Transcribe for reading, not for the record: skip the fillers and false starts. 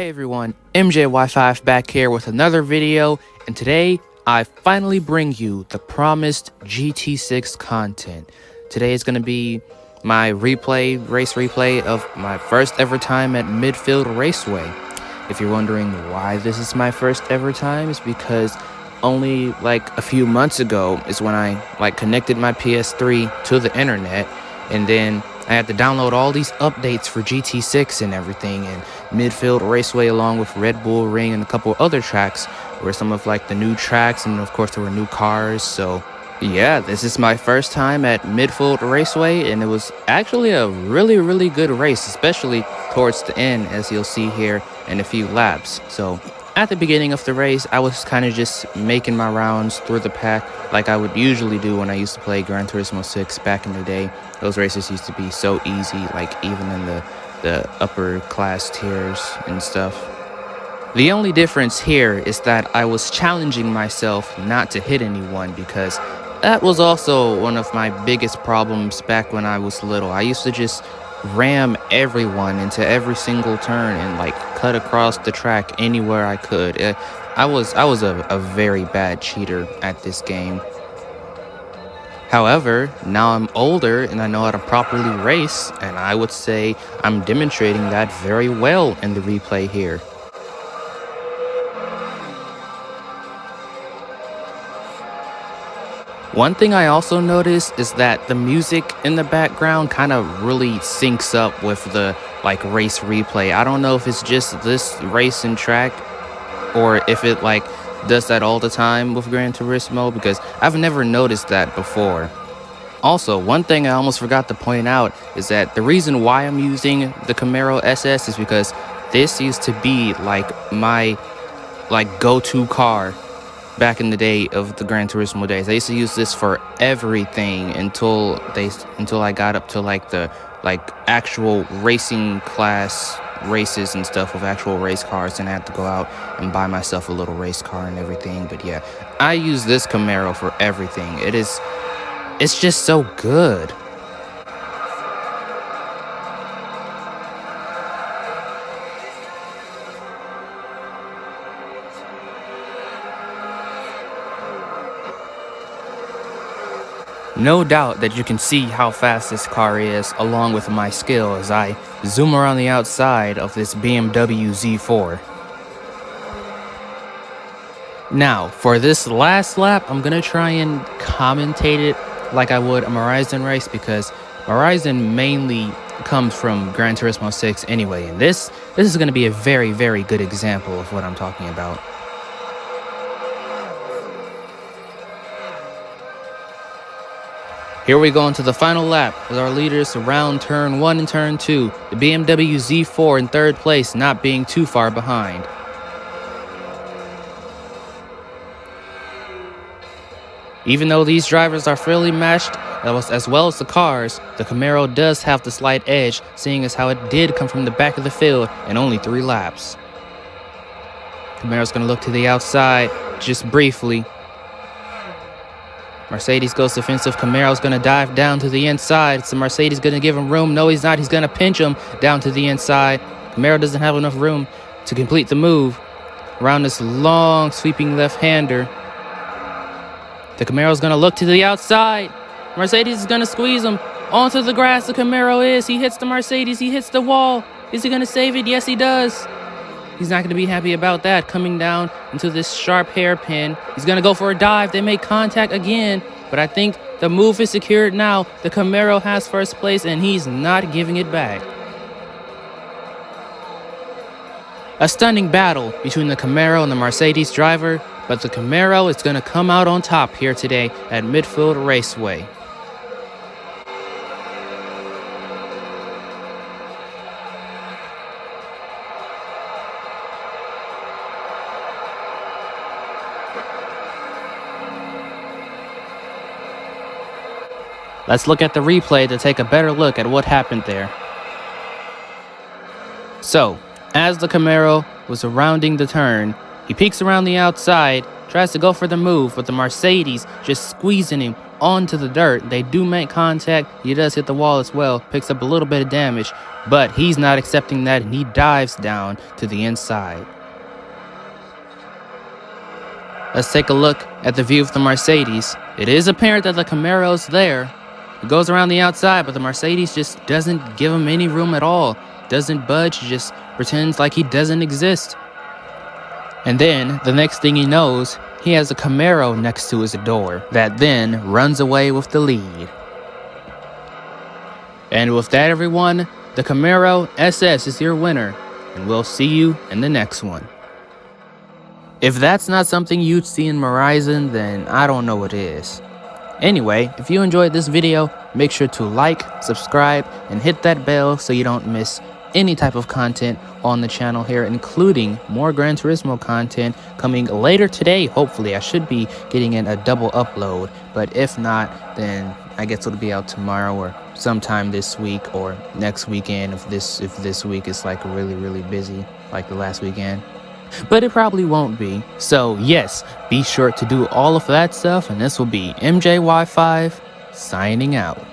Hey everyone, MJY5 back here with another video, and today I finally bring you the promised GT6 content. Today is going to be my race replay of my first ever time at Midfield Raceway. If you're wondering why this is my first ever time, it's because only like a few months ago is when I connected my PS3 to the internet, and then I had to download all these updates for GT6 and everything, and Midfield Raceway along with Red Bull Ring and a couple other tracks were some of the new tracks, and of course there were new cars. So yeah, this is my first time at Midfield Raceway, and it was actually a really good race, especially towards the end, as you'll see here in a few laps. So at the beginning of the race, I was kind of just making my rounds through the pack like I would usually do when I used to play Gran Turismo 6 back in the day. Those races used to be so easy, even in the upper class tiers and stuff. The only difference here is that I was challenging myself not to hit anyone, because that was also one of my biggest problems back when I was little. I used to just ram everyone into every single turn and cut across the track anywhere I could. I was a very bad cheater at this game. However, now I'm older and I know how to properly race, and I would say I'm demonstrating that very well in the replay here. One thing I also noticed is that the music in the background kind of really syncs up with the race replay. I don't know if it's just this race and track, or if it does that all the time with Gran Turismo, because I've never noticed that before. Also, one thing I almost forgot to point out is that the reason why I'm using the Camaro SS is because this used to be my go-to car back in the day of the Gran Turismo days. I used to use this for everything until I got up to the actual racing class races and stuff with actual race cars, and I had to go out and buy myself a little race car and everything. But yeah, I use this Camaro for everything. It's just so good. No doubt that you can see how fast this car is, along with my skill as I zoom around the outside of this BMW Z4. Now, for this last lap, I'm going to try and commentate it like I would a Horizon race, because Horizon mainly comes from Gran Turismo 6 anyway, and this is going to be a very good example of what I'm talking about. Here we go into the final lap with our leaders around turn 1 and turn 2. The BMW Z4 in third place, not being too far behind. Even though these drivers are fairly matched, as well as the cars, the Camaro does have the slight edge, seeing as how it did come from the back of the field in only 3 laps. Camaro's going to look to the outside just briefly. Mercedes goes defensive. Camaro's going to dive down to the inside. So Mercedes going to give him room. No, he's not. He's going to pinch him down to the inside. Camaro doesn't have enough room to complete the move around this long sweeping left-hander. The Camaro's going to look to the outside. Mercedes is going to squeeze him onto the grass. The Camaro is. He hits the Mercedes. He hits the wall. Is he going to save it? Yes, he does. He's not going to be happy about that. Coming down into this sharp hairpin. He's going to go for a dive. They make contact again, but I think the move is secured now. The Camaro has first place, and he's not giving it back. A stunning battle between the Camaro and the Mercedes driver, but the Camaro is going to come out on top here today at Midfield Raceway. Let's look at the replay to take a better look at what happened there. So, as the Camaro was rounding the turn, he peeks around the outside, tries to go for the move, but the Mercedes just squeezing him onto the dirt. They do make contact. He does hit the wall as well, picks up a little bit of damage, but he's not accepting that, and he dives down to the inside. Let's take a look at the view of the Mercedes. It is apparent that the Camaro's there. It goes around the outside, but the Mercedes just doesn't give him any room at all. Doesn't budge, just pretends like he doesn't exist. And then, the next thing he knows, he has a Camaro next to his door that then runs away with the lead. And with that, everyone, the Camaro SS is your winner, and we'll see you in the next one. If that's not something you'd see in Horizon, then I don't know what is. Anyway, if you enjoyed this video, make sure to like, subscribe, and hit that bell so you don't miss any type of content on the channel here, including more Gran Turismo content coming later today. Hopefully, I should be getting in a double upload, but if not, then I guess it'll be out tomorrow or sometime this week or next weekend if this week is like really busy like the last weekend. But it probably won't be. So yes, be sure to do all of that stuff, and this will be MJY5 signing out.